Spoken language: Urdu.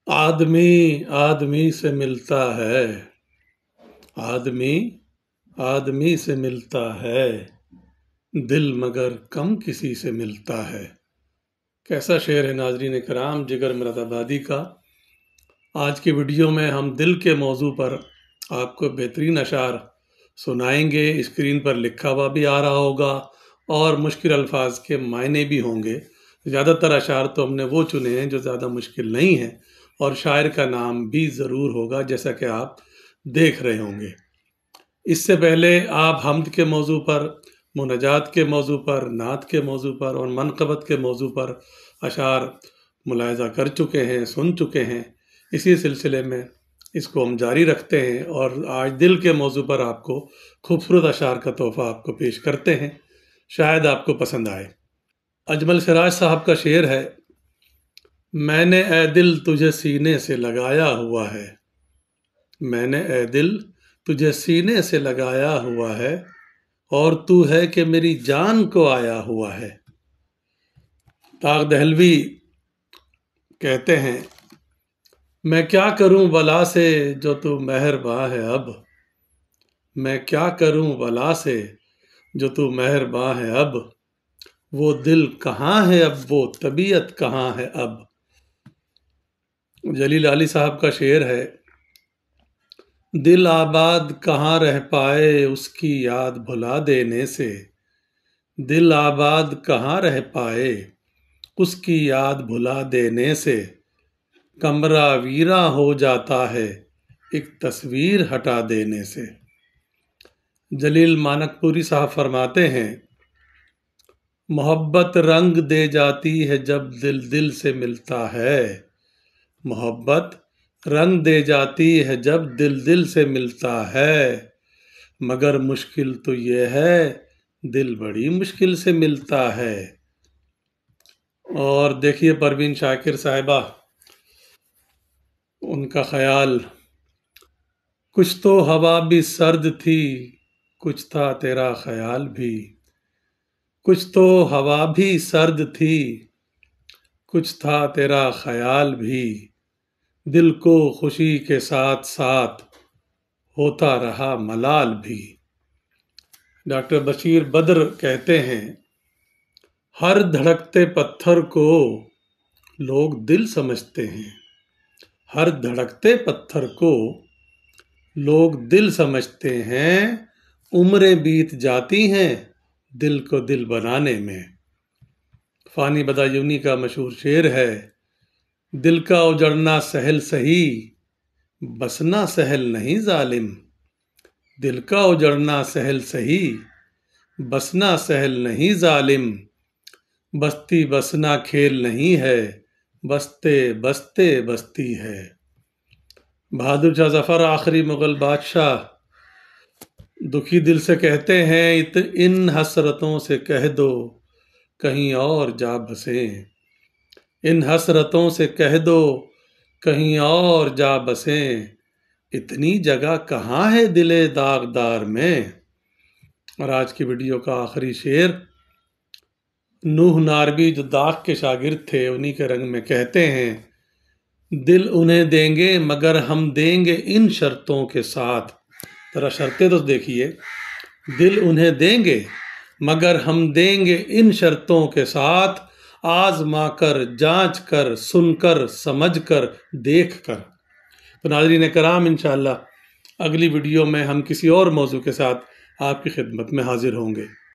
آدمی آدمی سے ملتا ہے، آدمی آدمی سے ملتا ہے، دل مگر کم کسی سے ملتا ہے۔ کیسا شعر ہے ناظرین کرام جگر مراد آبادی کا۔ آج کی ویڈیو میں ہم دل کے موضوع پر آپ کو بہترین اشعار سنائیں گے۔ اسکرین پر لکھا ہوا بھی آ رہا ہوگا اور مشکل الفاظ کے معنی بھی ہوں گے۔ زیادہ تر اشعار تو ہم نے وہ چنے ہیں جو زیادہ مشکل نہیں ہیں، اور شاعر کا نام بھی ضرور ہوگا جیسا کہ آپ دیکھ رہے ہوں گے۔ اس سے پہلے آپ حمد کے موضوع پر، مناجات کے موضوع پر، نعت کے موضوع پر اور منقبت کے موضوع پر اشعار ملاحظہ کر چکے ہیں، سن چکے ہیں۔ اسی سلسلے میں اس کو ہم جاری رکھتے ہیں اور آج دل کے موضوع پر آپ کو خوبصورت اشعار کا تحفہ آپ کو پیش کرتے ہیں، شاید آپ کو پسند آئے۔ اجمل سراج صاحب کا شعر ہے، میں نے اے دل تجھے سینے سے لگایا ہوا ہے، میں نے اے دل تجھے سینے سے لگایا ہوا ہے، اور تو ہے کہ میری جان کو آیا ہوا ہے۔ طاق دہلوی کہتے ہیں، میں کیا کروں بلا سے جو تو مہرباں ہے اب، میں کیا کروں بلا سے جو تو مہرباں ہے اب، وہ دل کہاں ہے اب، وہ طبیعت کہاں ہے اب۔ جلیل علی صاحب کا شعر ہے، دل آباد کہاں رہ پائے اس کی یاد بھلا دینے سے، دل آباد کہاں رہ پائے اس کی یاد بھلا دینے سے، کمرہ ویراں ہو جاتا ہے ایک تصویر ہٹا دینے سے۔ جلیل مانک پوری صاحب فرماتے ہیں، محبت رنگ دے جاتی ہے جب دل دل سے ملتا ہے، محبت رنگ دے جاتی ہے جب دل دل سے ملتا ہے، مگر مشکل تو یہ ہے دل بڑی مشکل سے ملتا ہے۔ اور دیکھیے پروین شاکر صاحبہ، ان کا خیال، کچھ تو ہوا بھی سرد تھی کچھ تھا تیرا خیال بھی، کچھ تو ہوا بھی سرد تھی کچھ تھا تیرا خیال بھی، دل کو خوشی کے ساتھ ساتھ ہوتا رہا ملال بھی۔ ڈاکٹر بشیر بدر کہتے ہیں، ہر دھڑکتے پتھر کو لوگ دل سمجھتے ہیں، ہر دھڑکتے پتھر کو لوگ دل سمجھتے ہیں، عمریں بیت جاتی ہیں دل کو دل بنانے میں۔ فانی بدایونی کا مشہور شعر ہے، دل کا اجڑنا سہل سہی بسنا سہل نہیں ظالم، دل کا اجڑنا سہل سہی بسنا سہل نہیں ظالم، بستی بسنا کھیل نہیں ہے بستے بستے بستی ہے۔ بہادر شاہ ظفر آخری مغل بادشاہ دکھی دل سے کہتے ہیں، ان حسرتوں سے کہہ دو کہیں اور جا بسیں، ان حسرتوں سے کہہ دو کہیں اور جا بسیں، اتنی جگہ کہاں ہے دل داغدار میں۔ اور آج کی ویڈیو کا آخری شعر، نوح ناروی جو داغ کے شاگرد تھے انہی کے رنگ میں کہتے ہیں، دل انہیں دیں گے مگر ہم دیں گے ان شرطوں کے ساتھ، ذرا شرطیں تو دیکھیے، دل انہیں دیں گے مگر ہم دیں گے ان شرطوں کے ساتھ، آزما کر جانچ کر سن کر سمجھ کر دیکھ کر۔ تو ناظرین کرام، انشاءاللہ اگلی ویڈیو میں ہم کسی اور موضوع کے ساتھ آپ کی خدمت میں حاضر ہوں گے۔